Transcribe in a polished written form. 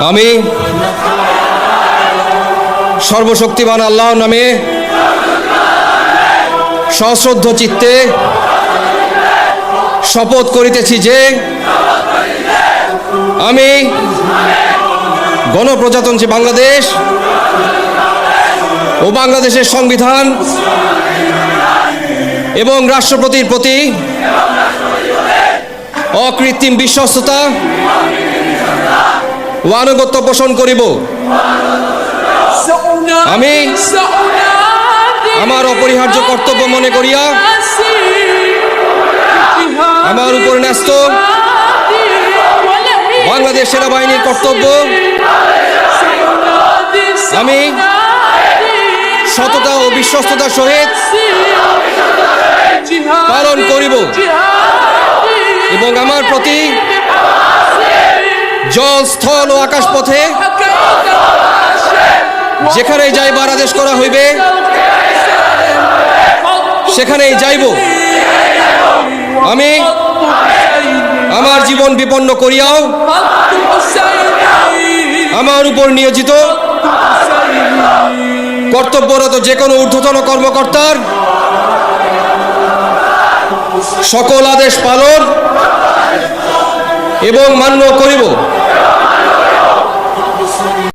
আমি সর্বশক্তিমান আল্লাহর নামে সশ্রদ্ধ চিত্তে শপথ করিতেছি যে আমি গণপ্রজাতন্ত্রী বাংলাদেশ ও বাংলাদেশের সংবিধান এবং রাষ্ট্রপতির প্রতি অকৃত্রিম বিশ্বস্ততা ও আনুগত্য পোষণ করিব। আমি আমার অপরিহার্য কর্তব্য মনে করিয়া আমার উপর ন্যস্ত বাংলাদেশ সেনাবাহিনীর কর্তব্য আমি সততা ও বিশ্বস্ততার সহিত পালন করিব এবং আমার প্রতি জল, স্থল ও আকাশ পথে যেখানেই যাইবার আদেশ করা হইবে সেখানেই যাইব। আমি আমার জীবন বিপন্ন করিয়াও আমার উপর নিয়োজিত কর্তব্যরত যে কোনো ঊর্ধ্বতন কর্মকর্তার সকল আদেশ পালন এবং মান্য করিব।